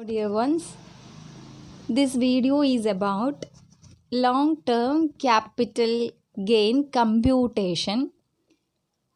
Dear ones, this video is about long-term capital gain computation.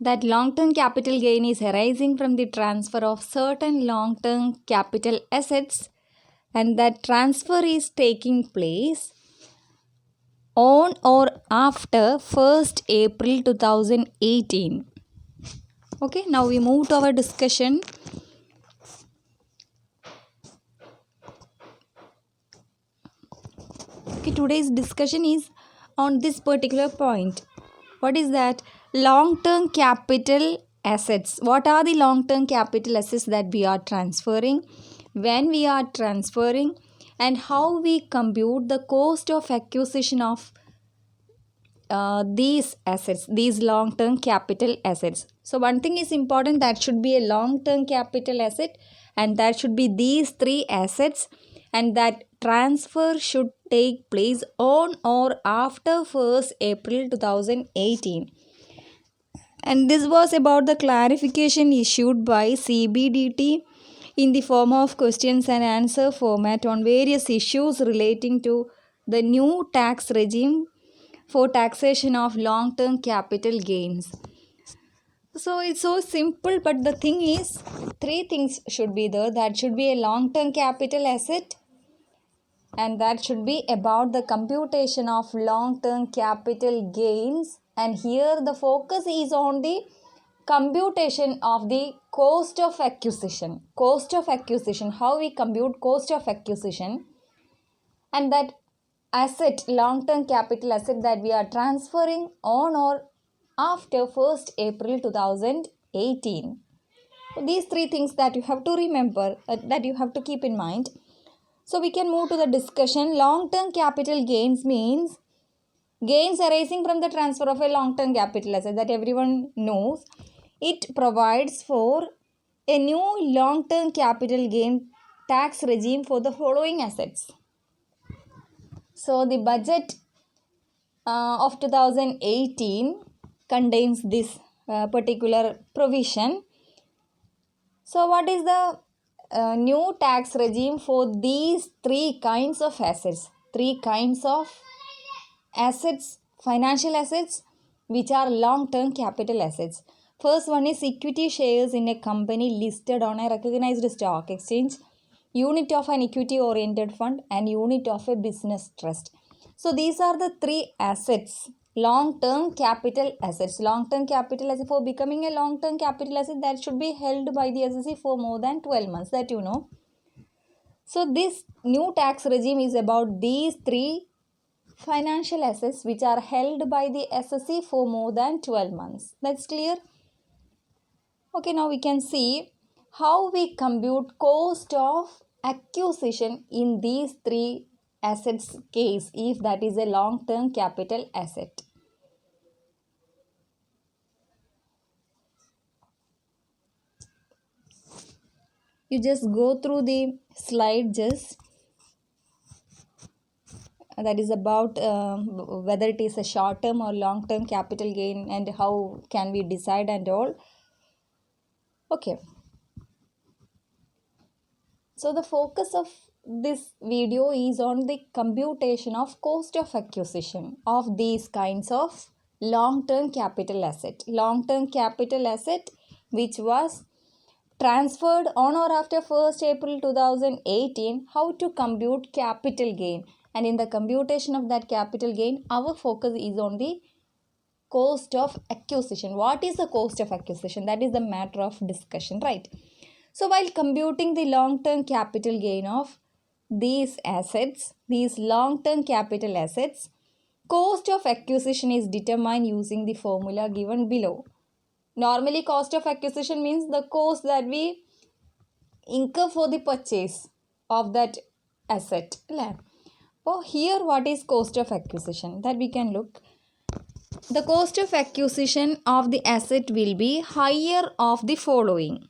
That long-term capital gain is arising from the transfer of certain long-term capital assets, and that transfer is taking place on or after 1st April 2018. Okay, now we move to our discussion. Okay, today's discussion is on this particular point. What is that? Long-term capital assets. What are the long-term capital assets that we are transferring? When we are transferring, and how we compute the cost of acquisition of these assets, these long-term capital assets. So one thing is important, that should be a long-term capital asset, and that should be these three assets, and that transfer should take place on or after 1st April 2018. And this was about the clarification issued by CBDT in the form of questions and answer format on various issues relating to the new tax regime for taxation of long-term capital gains. So it's so simple, but the thing is, three things should be there. That should be a long-term capital asset, and that should be about the computation of long-term capital gains. And here the focus is on the computation of the cost of acquisition. Cost of acquisition, how we compute cost of acquisition, and that asset, long-term capital asset, that we are transferring on or after 1st April 2018. These three things that you have to remember, that you have to keep in mind. So we can move to the discussion. Long-term capital gains means gains arising from the transfer of a long-term capital asset, that everyone knows. It provides for a new long-term capital gain tax regime for the following assets. So the budget of 2018 contains this particular provision. So what is the new tax regime for these three kinds of assets? Three kinds of assets, financial assets, which are long-term capital assets. First one is equity shares in a company listed on a recognized stock exchange, unit of an equity-oriented fund, and unit of a business trust. So these are the three assets, long-term capital assets. Long-term capital asset, for becoming a long-term capital asset, that should be held by the SSC for more than 12 months, that you know. So this new tax regime is about these three financial assets which are held by the SSC for more than 12 months. That's clear? Okay, now we can see how we compute cost of acquisition in these three assets case, if that is a long-term capital asset. You just go through the slide, that is about whether it is a short-term or long-term capital gain, and how can we decide and all. Okay. So the focus of this video is on the computation of cost of acquisition of these kinds of long-term capital asset. Long-term capital asset which was transferred on or after 1st April 2018, how to compute capital gain. And in the computation of that capital gain, our focus is on the cost of acquisition. What is the cost of acquisition? That is the matter of discussion, right? So while computing the long-term capital gain of these assets, these long-term capital assets, cost of acquisition is determined using the formula given below. Normally, cost of acquisition means the cost that we incur for the purchase of that asset. So here, what is cost of acquisition? That we can look. The cost of acquisition of the asset will be higher of the following.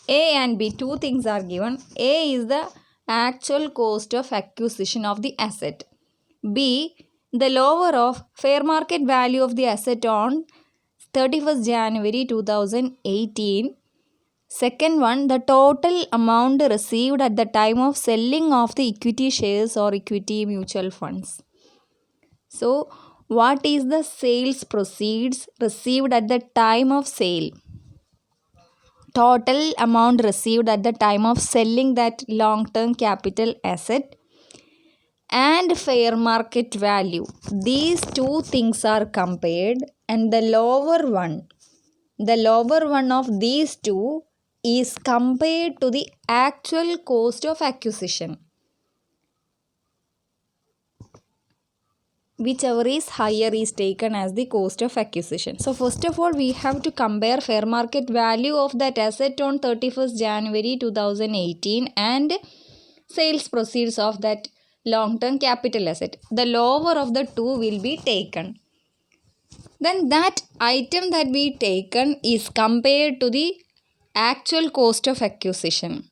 A and B, two things are given. A is the actual cost of acquisition of the asset. B, the lower of fair market value of the asset on 31st January 2018. Second one, the total amount received at the time of selling of the equity shares or equity mutual funds. So, what is the sales proceeds received at the time of sale? Total amount received at the time of selling that long-term capital asset and fair market value. These two things are compared, and the lower one of these two is compared to the actual cost of acquisition. Whichever is higher is taken as the cost of acquisition. So first of all, we have to compare fair market value of that asset on 31st January 2018 and sales proceeds of that long-term capital asset. The lower of the two will be taken. Then that item that we taken is compared to the actual cost of acquisition.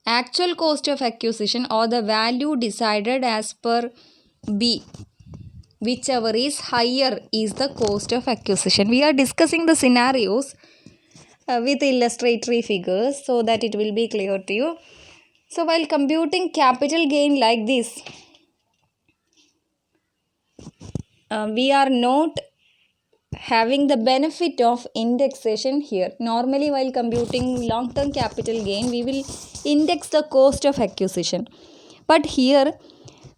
Actual cost of acquisition or the value decided as per B. Whichever is higher is the cost of acquisition. We are discussing the scenarios with illustratory figures so that it will be clear to you. So while computing capital gain like this, we are not having the benefit of indexation here. Normally while computing long-term capital gain, we will index the cost of acquisition. But here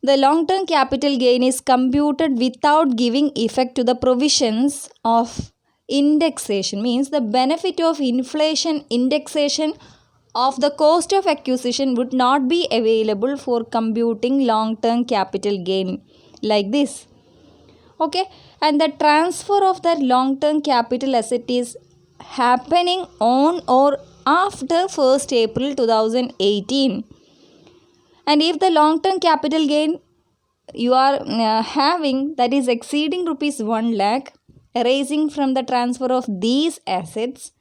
the long-term capital gain is computed without giving effect to the provisions of indexation. Means the benefit of inflation indexation of the cost of acquisition would not be available for computing long-term capital gain like this. Okay, and the transfer of that long-term capital asset is happening on or after 1st April 2018. And if the long-term capital gain you are having that is exceeding rupees 1 lakh arising from the transfer of these assets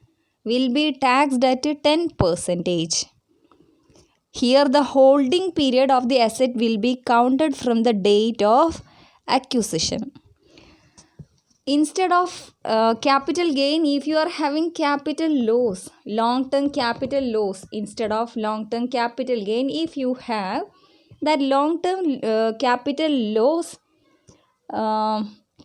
will be taxed at 10%. Here the holding period of the asset will be counted from the date of acquisition. Instead of capital gain, if you are having capital loss, long-term capital loss, instead of long-term capital gain, if you have that long-term capital loss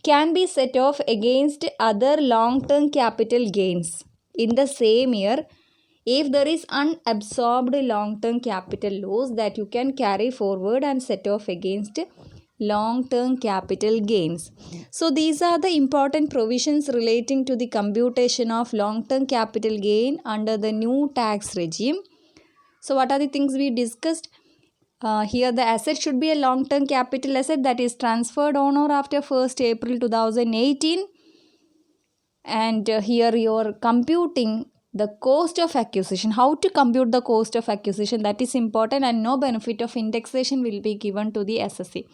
can be set off against other long-term capital gains in the same year if there is unabsorbed long-term capital loss that you can carry forward and set off against long-term capital gains. So these are the important provisions relating to the computation of long-term capital gain under the new tax regime. So what are the things we discussed? Here the asset should be a long-term capital asset that is transferred on or after 1st April 2018. And here you are computing the cost of acquisition. How to compute the cost of acquisition, that is important, and no benefit of indexation will be given to the SSC.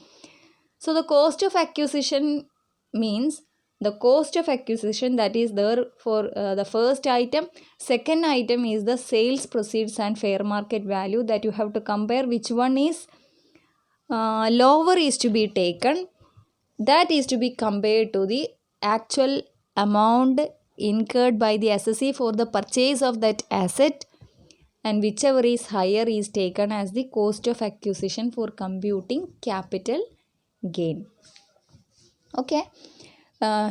So the cost of acquisition means the cost of acquisition that is there for the first item. Second item is the sales proceeds and fair market value that you have to compare which one is lower is to be taken. That is to be compared to the actual amount incurred by the SSC for the purchase of that asset, and whichever is higher is taken as the cost of acquisition for computing capital gain. Okay.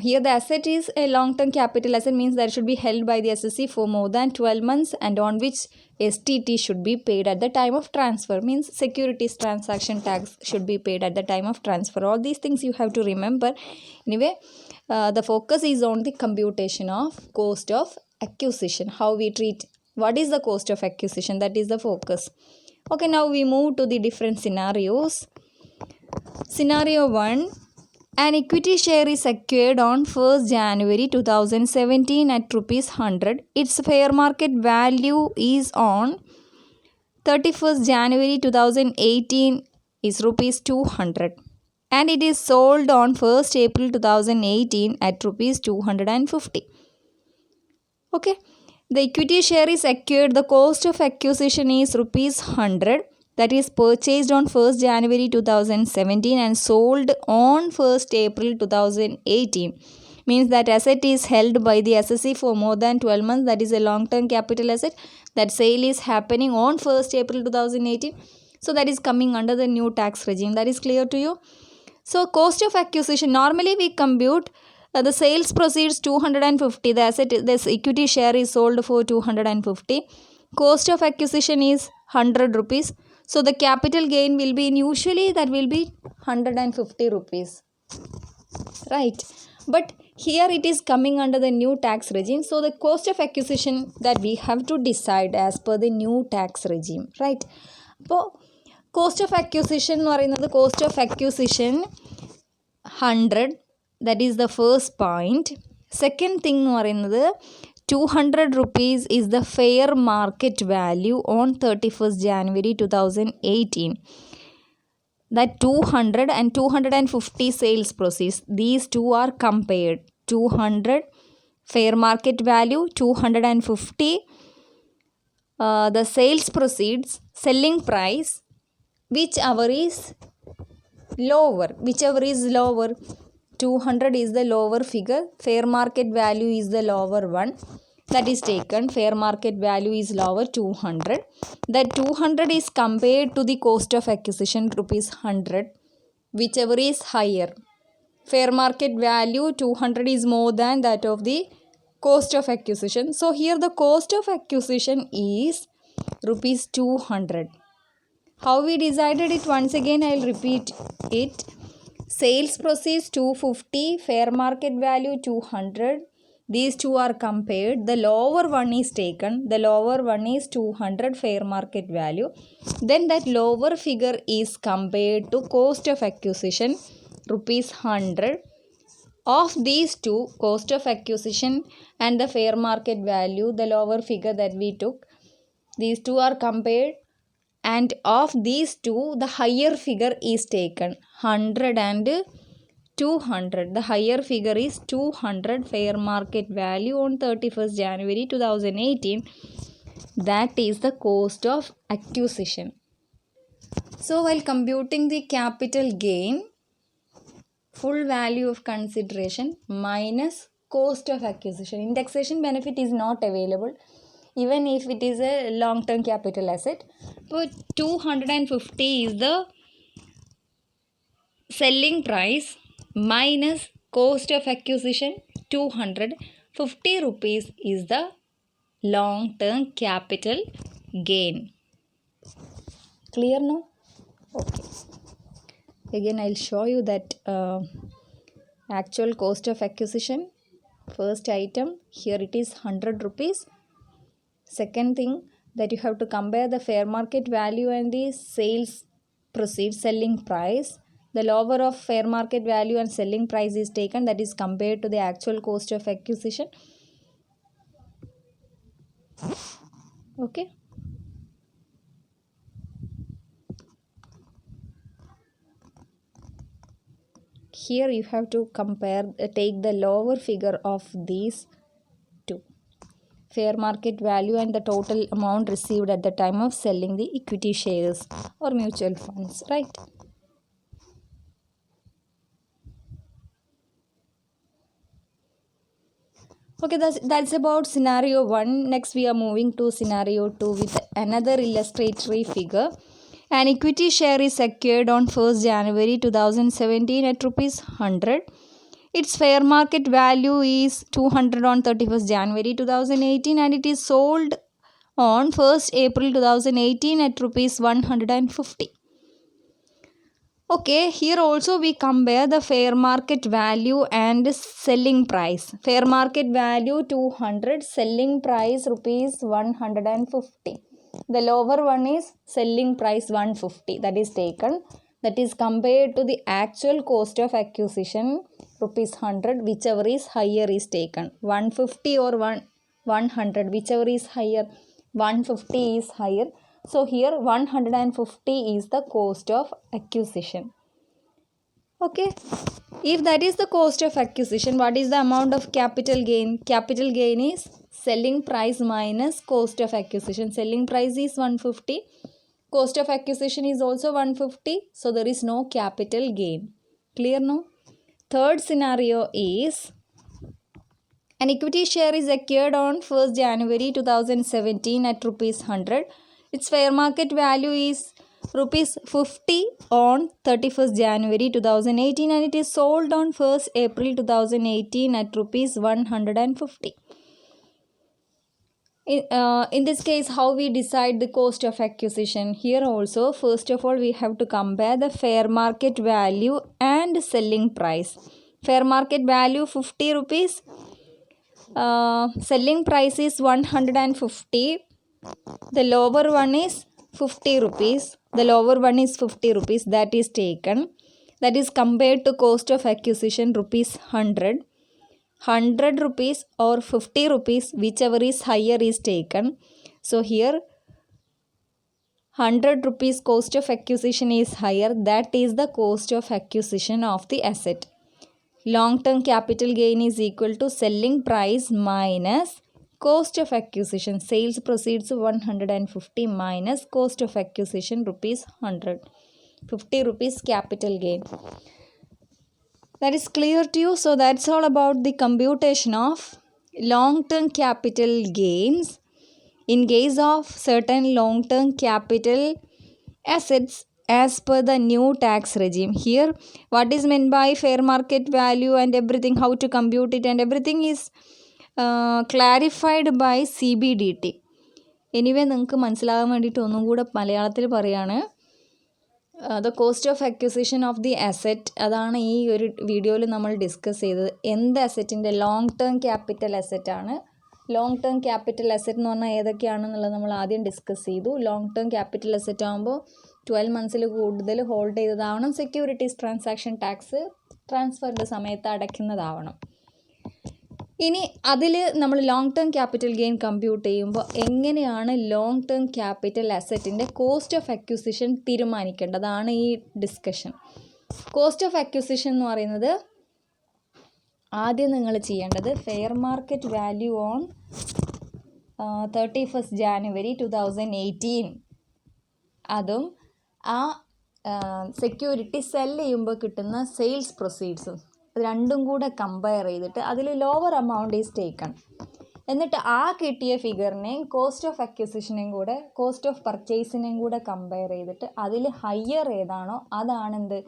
Here the asset is a long-term capital asset, means that should be held by the SSC for more than 12 months and on which STT should be paid at the time of transfer, means securities transaction tax should be paid at the time of transfer. All these things you have to remember. Anyway, the focus is on the computation of cost of acquisition. How we treat, what is the cost of acquisition, that is the focus. Okay, now we move to the different scenarios. Scenario 1. An equity share is acquired on 1st January 2017 at rupees 100. Its fair market value is on 31st January 2018 is rupees 200. And it is sold on 1st April 2018 at rupees 250. Okay. The equity share is acquired. The cost of acquisition is rupees 100. That is purchased on 1st January 2017 and sold on 1st April 2018. means that asset is held by the assessee for more than 12 months. That is a long-term capital asset. That sale is happening on 1st April 2018. So that is coming under the new tax regime. That is clear to you? So cost of acquisition, normally we compute the sales proceeds 250. The asset, this equity share is sold for 250. Cost of acquisition is 100 rupees. So the capital gain will be, usually that will be 150 rupees. Right. But here it is coming under the new tax regime. So the cost of acquisition that we have to decide as per the new tax regime. Right. So cost of acquisition or another cost of acquisition 100. That is the first point. Second thing or another 200 rupees is the fair market value on 31st January 2018. That 200 and 250 sales proceeds, these two are compared. 200 fair market value, 250 the sales proceeds, selling price, whichever is lower. 200 is the lower figure, fair market value is the lower one, that is taken. Fair market value is lower, 200. That 200 is compared to the cost of acquisition rupees 100, whichever is higher. Fair market value 200 is more than that of the cost of acquisition. So here the cost of acquisition is rupees 200. How we decided it? Once again I will repeat it. Sales proceeds 250, fair market value 200. These two are compared. The lower one is taken. The lower one is 200 fair market value. Then that lower figure is compared to cost of acquisition rupees 100. Of these two, cost of acquisition and the fair market value, the lower figure that we took, these two are compared. And of these two, the higher figure is taken, 100 and 200. The higher figure is 200 fair market value on 31st January 2018. That is the cost of acquisition. So while computing the capital gain, full value of consideration minus cost of acquisition, indexation benefit is not available even if it is a long-term capital asset. But 250 is the selling price minus cost of acquisition 250 rupees is the long-term capital gain. Clear now? Okay. Again I'll show you that actual cost of acquisition. First item, here it is 100 rupees. Second thing, that you have to compare the fair market value and the sales proceeds, selling price. The lower of fair market value and selling price is taken, that is compared to the actual cost of acquisition. Okay. Here you have to compare, take the lower figure of these two. Fair market value and the total amount received at the time of selling the equity shares or mutual funds, right? Okay, that's about scenario 1. Next we are moving to scenario 2 with another illustratory figure. An equity share is secured on 1st January 2017 at rupees 100. Its fair market value is 200 on 31st January 2018 and it is sold on 1st April 2018 at rupees 150. Okay, here also we compare the fair market value and selling price. Fair market value 200, selling price rupees 150. The lower one is selling price 150, that is taken. That is compared to the actual cost of acquisition rupees 100, whichever is higher is taken. 150 or 100, whichever is higher. 150 is higher. So here 150 is the cost of acquisition. Okay. If that is the cost of acquisition, what is the amount of capital gain? Capital gain is selling price minus cost of acquisition. Selling price is 150. Cost of acquisition is also 150. So there is no capital gain. Clear now? Third scenario is An equity share is acquired on 1st January 2017 at rupees 100. Its fair market value is rupees 50 on 31st January 2018 and it is sold on 1st April 2018 at rupees 150. In this case, how we decide the cost of acquisition? Here also, first of all, we have to compare the fair market value and selling price. Fair market value 50 rupees. Selling price is 150. The lower one is 50 rupees. The lower one is 50 rupees. That is taken. That is compared to cost of acquisition rupees 100. 100 rupees or 50 rupees, whichever is higher is taken. So here 100 rupees cost of acquisition is higher. That is the cost of acquisition of the asset. Long-term capital gain is equal to selling price minus cost of acquisition. Sales proceeds 150 minus cost of acquisition rupees 100. 50 rupees capital gain. That is clear to you. So that's all about the computation of long-term capital gains in case of certain long-term capital assets as per the new tax regime. Here, what is meant by fair market value and everything, how to compute it and everything is clarified by CBDT. Anyway നിങ്ങൾക്ക് മനസ്സിലാകാൻ വേണ്ടിയിട്ട് ഒന്നും കൂടെ മലയാളത്തിൽ പറയാണ്. The cost of acquisition of the asset, അതാണ് ഈ ഒരു വീഡിയോയിൽ നമ്മൾ ഡിസ്കസ് ചെയ്തത്. എന്ത് അസറ്റിൻ്റെ ലോങ് ടേം ക്യാപിറ്റൽ അസറ്റാണ്. ലോങ് ടേം ക്യാപിറ്റൽ അസറ്റ് എന്ന് പറഞ്ഞാൽ ഏതൊക്കെയാണെന്നുള്ളത് നമ്മൾ ആദ്യം ഡിസ്കസ് ചെയ്തു. ലോങ് ടേം ക്യാപിറ്റൽ അസറ്റ് ആകുമ്പോൾ 12 മന്ത്സിൽ കൂടുതൽ ഹോൾഡ് ചെയ്തതാവണം. സെക്യൂരിറ്റീസ് ട്രാൻസാക്ഷൻ ടാക്സ് ട്രാൻസ്ഫറിൻ്റെ സമയത്ത് അടയ്ക്കുന്നതാവണം. ഇനി അതിൽ നമ്മൾ long term capital gain compute ചെയ്യുമ്പോൾ എങ്ങനെയാണ് ലോങ് ടേം ക്യാപിറ്റൽ അസറ്റിൻ്റെ കോസ്റ്റ് ഓഫ് അക്വിസിഷൻ തീരുമാനിക്കേണ്ടതാണ് ഈ ഡിസ്കഷൻ. കോസ്റ്റ് ഓഫ് അക്വിസിഷൻ എന്ന് പറയുന്നത് ആദ്യം നിങ്ങൾ ചെയ്യേണ്ടത് fair market value on 31st January 2018 അതും ആ സെക്യൂരിറ്റി സെല് ചെയ്യുമ്പോൾ കിട്ടുന്ന സെയിൽസ് പ്രൊസീഡ്സും രണ്ടും കൂടെ കമ്പയർ ചെയ്തിട്ട് അതിൽ ലോവർ എമൗണ്ട് ഈസ് ടേക്കൺ. എന്നിട്ട് ആ കിട്ടിയ ഫിഗറിനെയും കോസ്റ്റ് ഓഫ് അക്വിസിഷനെയും കൂടെ കോസ്റ്റ് ഓഫ് പർച്ചേസിനെയും കൂടെ കമ്പയർ ചെയ്തിട്ട് അതിൽ ഹയർ ഏതാണോ അതാണെന്ത്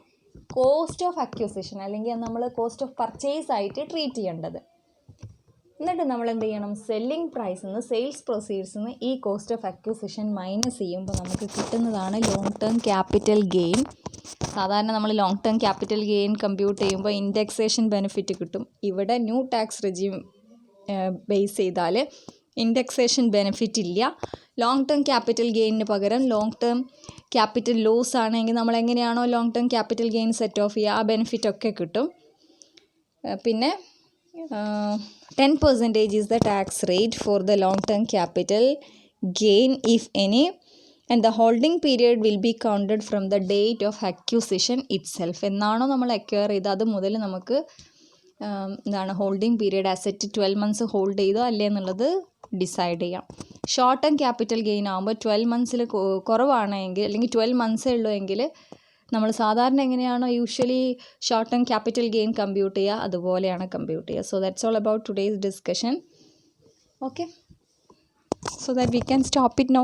കോസ്റ്റ് ഓഫ് അക്വിസിഷൻ അല്ലെങ്കിൽ നമ്മൾ കോസ്റ്റ് ഓഫ് പർച്ചേസ് ആയിട്ട് ട്രീറ്റ് ചെയ്യേണ്ടത്. എന്നിട്ട് നമ്മൾ എന്ത് ചെയ്യണം, സെല്ലിംഗ് പ്രൈസിൽ നിന്ന് സെയിൽസ് പ്രൊസീഡ്സിൽ നിന്ന് ഈ കോസ്റ്റ് ഓഫ് അക്വിസിഷൻ മൈനസ് ചെയ്യുമ്പോൾ നമുക്ക് കിട്ടുന്നതാണ് ലോങ് ടേം ക്യാപിറ്റൽ ഗെയിൻ. സാധാരണ നമ്മൾ long term capital gain compute ചെയ്യുമ്പോൾ ഇൻഡെക്സേഷൻ ബെനിഫിറ്റ് കിട്ടും. ഇവിടെ ന്യൂ ടാക്സ് റെജീം ബേസ് ചെയ്താൽ ഇൻഡെക്സേഷൻ ബെനിഫിറ്റ് ഇല്ല. ലോങ് ടേം ക്യാപിറ്റൽ ഗെയിനിന് പകരം ലോങ് ടേം ക്യാപിറ്റൽ ലോസ് ആണെങ്കിൽ നമ്മൾ എങ്ങനെയാണോ long term capital gain set of ചെയ്യുക ആ ബെനിഫിറ്റൊക്കെ കിട്ടും. പിന്നെ 10% is the tax rate for the long term capital gain if any, and the holding period will be counted from the date of acquisition itself. എന്നാണോ നമ്മൾ acquire ചെയ്ത് അത് മുതൽ നമുക്ക് എന്താണ് holding period asset 12 months hold ചെയ്തോ അല്ലേ എന്നുള്ളത് ഡിസൈഡ് ചെയ്യാം. ഷോർട്ട് ടേം ക്യാപിറ്റൽ ഗെയിൻ ആകുമ്പോൾ 12 മന്ത്സിൽ കുറവാണെങ്കിൽ അല്ലെങ്കിൽ 12 മന്ത്സേ ഉള്ളൂ എങ്കിൽ നമ്മൾ സാധാരണ എങ്ങനെയാണോ usually short term capital gain compute ചെയ്യുക അതുപോലെയാണ് കമ്പ്യൂട്ട് ചെയ്യുക. So that's all about today's discussion. Okay, so that we can stop it now.